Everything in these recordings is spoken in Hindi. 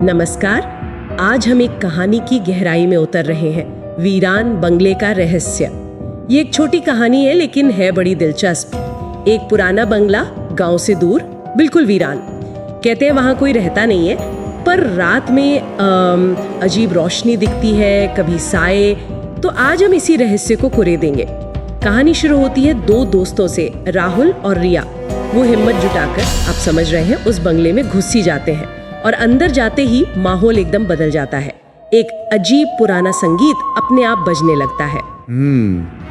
नमस्कार। आज हम एक कहानी की गहराई में उतर रहे हैं, वीरान बंगले का रहस्य। ये एक छोटी कहानी है लेकिन है बड़ी दिलचस्प। एक पुराना बंगला, गांव से दूर, बिल्कुल वीरान। कहते हैं वहां कोई रहता नहीं है, पर रात में अजीब रोशनी दिखती है, कभी साए। तो आज हम इसी रहस्य को कुरेदेंगे। कहानी शुरू होती है दो दोस्तों से, राहुल और रिया। वो हिम्मत जुटाकर, आप समझ रहे हैं, उस बंगले में घुस ही जाते हैं और अंदर जाते ही माहौल एकदम बदल जाता है। एक अजीब पुराना संगीत अपने आप बजने लगता है।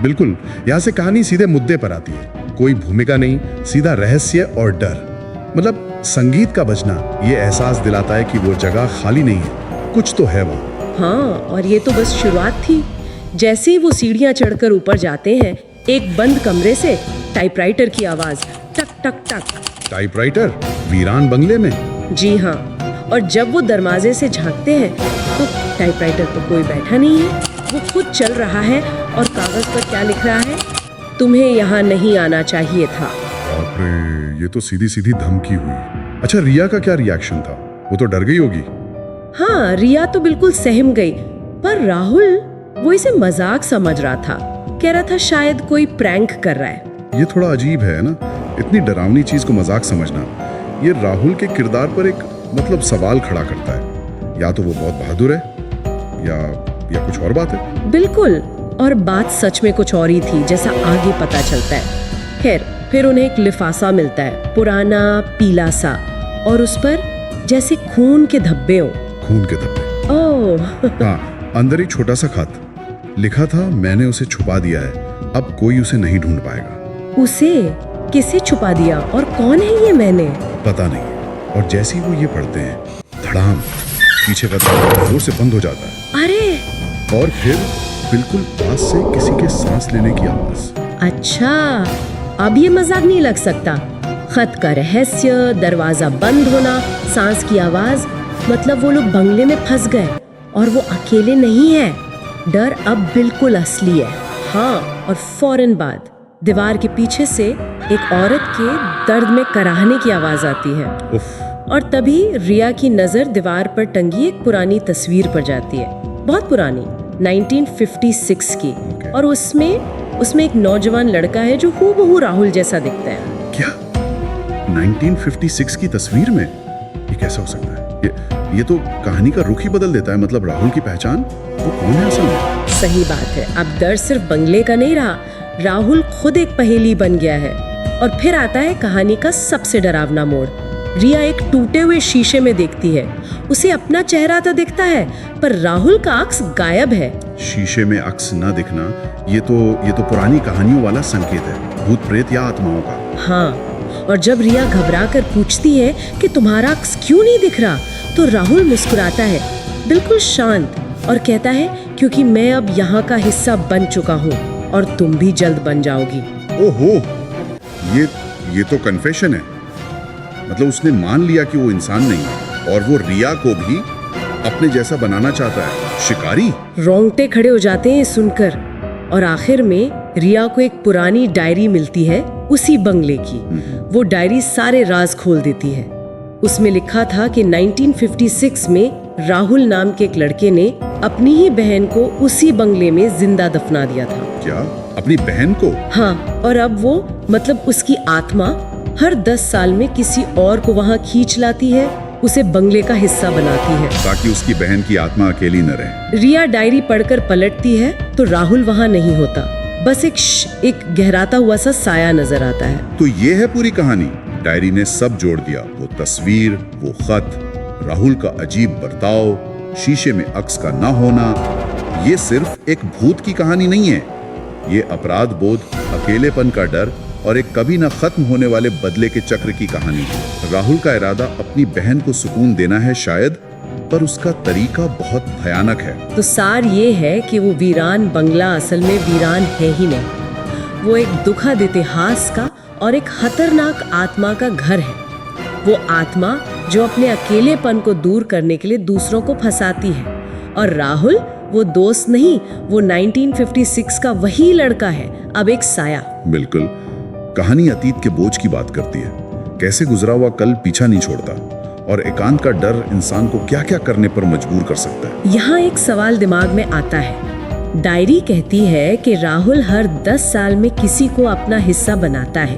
बिल्कुल। यहाँ से कहानी सीधे मुद्दे पर आती है। कोई भूमिका नहीं, सीधा रहस्य और डर। मतलब संगीत का बजना ये एहसास दिलाता है कि वो जगह खाली नहीं है, कुछ तो है वहाँ। हाँ, और ये तो बस शुरुआत थी। जैसे ही वो सीढ़ियाँ चढ़कर ऊपर जाते हैं, एक बंद कमरे से टाइपराइटर की आवाज, टक टक टक। टाइपराइटर वीरान बंगले में? जी हाँ। और जब वो दरवाजे से झांकते हैं तो टाइपराइटर पर कोई बैठा नहीं है, वो खुद चल रहा है। और कागज पर क्या लिख रहा है? तुम्हें यहाँ नहीं आना चाहिए था। बाप रे, ये तो सीधी सीधी धमकी हुई। अच्छा, रिया का क्या रिएक्शन था? वो तो डर गई होगी। हाँ, रिया तो बिल्कुल सहम गई, पर राहुल वो इसे मजाक समझ रहा था। कह रहा था शायद कोई प्रैंक कर रहा है। ये थोड़ा अजीब है ना, इतनी डरावनी चीज को मजाक समझना। ये राहुल के किरदार पर एक सवाल खड़ा करता है। या तो वो बहुत बहादुर है या कुछ और बात है। बिल्कुल, और बात सच में कुछ और ही थी, जैसा आगे पता चलता है। खैर, फिर उन्हें एक लिफाफा मिलता है, पुराना पीला सा, और उस पर जैसे खून के धब्बे हो। खून के धब्बे? ओह। हाँ, अंदर एक छोटा सा खत लिखा था, मैंने उसे छुपा दिया है, अब कोई उसे नहीं ढूंढ पाएगा। उसे किसे छुपा दिया और कौन है ये मैंने? पता नहीं। और जैसे ही वो ये पढ़ते हैं, धड़ाम, पीछे का दरवाजा जोर से बंद हो जाता है। अरे! और फिर बिल्कुल पास से किसी के सांस लेने की आवाज। अच्छा, अब ये मजाक नहीं लग सकता। खत का रहस्य, दरवाजा बंद होना, सांस की आवाज, मतलब वो लोग बंगले में फंस गए और वो अकेले नहीं है। डर अब बिल्कुल असली है। हाँ, और फौरन बाद दीवार के पीछे से एक औरत के दर्द में कराहने की आवाज आती है। और तभी रिया की नजर दीवार पर टंगी एक पुरानी तस्वीर पर जाती है, बहुत पुरानी, 1956 की। और उसमें एक नौजवान लड़का है जो हूबहू राहुल जैसा दिखता है। क्या 1956 की तस्वीर में? ये कैसा हो सकता है? ये तो कहानी का रुख ही बदल देता है। मतलब राहुल की पहचान, वो कौन है असल में? सही बात है। अब डर सिर्फ बंगले का नहीं रहा, राहुल खुद एक पहेली बन गया है। और फिर आता है कहानी का सबसे डरावना मोड़। रिया एक टूटे हुए शीशे में देखती है। उसे अपना चेहरा तो दिखता है, पर राहुल का अक्स गायब है। शीशे में अक्स न दिखना, ये तो पुरानी कहानियों वाला संकेत है, भूत प्रेत या आत्माओं का। हाँ, और जब रिया घबराकर पूछती है कि तुम्हारा अक्स क्यों नहीं दिख रहा, तो राहुल मुस्कुराता है, बिल्कुल शांत, और कहता है क्योंकि मैं अब यहाँ का हिस्सा बन चुका हूँ और तुम भी जल्द बन जाओगी। ओहो, ये तो कन्फेशन है। मतलब उसने मान लिया कि वो इंसान नहीं है और वो रिया को भी अपने जैसा बनाना चाहता है। शिकारी। रोंगटे खड़े हो जाते हैं सुनकर। और आखिर में रिया को एक पुरानी डायरी मिलती है, उसी बंगले की। वो डायरी सारे राज खोल देती है। उसमें लिखा था कि 1956 में राहुल नाम के एक लड़के ने अपनी ही बहन को उसी बंगले में जिंदा दफना दिया था। क्या? अपनी बहन को? हाँ, और अब वो, मतलब उसकी आत्मा, हर 10 साल में किसी और को वहाँ खींच लाती है, उसे बंगले का हिस्सा बनाती है, ताकि उसकी बहन की आत्मा अकेली न रहे। रिया डायरी पढ़कर पलटती है तो राहुल वहाँ नहीं होता, बस एक गहराता हुआ सा साया नजर आता है। तो ये है पूरी कहानी। डायरी ने सब जोड़ दिया, वो तस्वीर, वो खत, राहुल का अजीब बर्ताव, शीशे में अक्स का ना होना। ये सिर्फ एक भूत की कहानी नहीं है, ये अपराध बोध, अकेलेपन का डर और एक कभी ना खत्म होने वाले बदले के चक्र की कहानी है। राहुल का इरादा अपनी बहन को सुकून देना है शायद, पर उसका तरीका बहुत भयानक है। तो सार ये है कि वो वीरान बंगला असल में वीरान है ही नहीं। वो एक दुखद इतिहास का और एक खतरनाक आत्मा का घर है। वो आत्मा जो अपने अकेलेपन को दूर करने के लिए दूसरों को फंसाती है। और राहुल वो दोस्त नहीं, वो 1956 का वही लड़का है, अब एक साया। बिल्कुल। कहानी अतीत के बोझ की बात करती है, कैसे गुजरा हुआ कल पीछा नहीं छोड़ता, और एकांत का डर इंसान को क्या क्या करने पर मजबूर कर सकता है। यहाँ एक सवाल दिमाग में आता है। डायरी कहती है कि राहुल हर 10 साल में किसी को अपना हिस्सा बनाता है,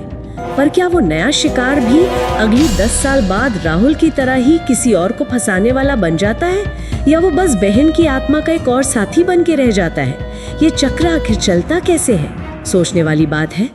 पर क्या वो नया शिकार भी अगली 10 साल बाद राहुल की तरह ही किसी और को फंसाने वाला बन जाता है, या वो बस बहन की आत्मा का एक और साथी बन के रह जाता है? ये चक्र आखिर चलता कैसे है? सोचने वाली बात है।